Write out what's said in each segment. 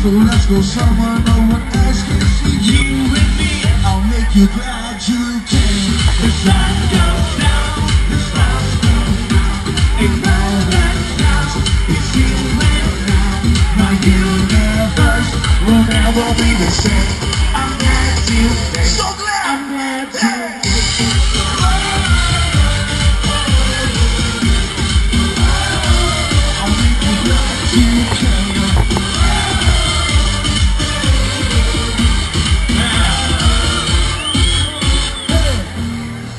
So let's go somewhere no one else can see you and me. I'll make you glad you came. The sun goes down, the stars come down, and all that counts is you and now. My universe will never be the same. I'm glad you came. So glad. I'm glad you came. I'll make you glad you came.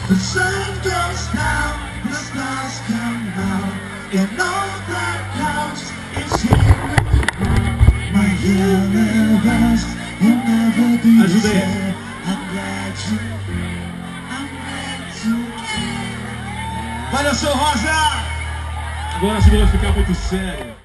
The sun goes down, the stars come out, and all that counts is here now. My universe will never be the same. I'm glad you came. Olha só, Rosa! Agora você vai ficar muito sério.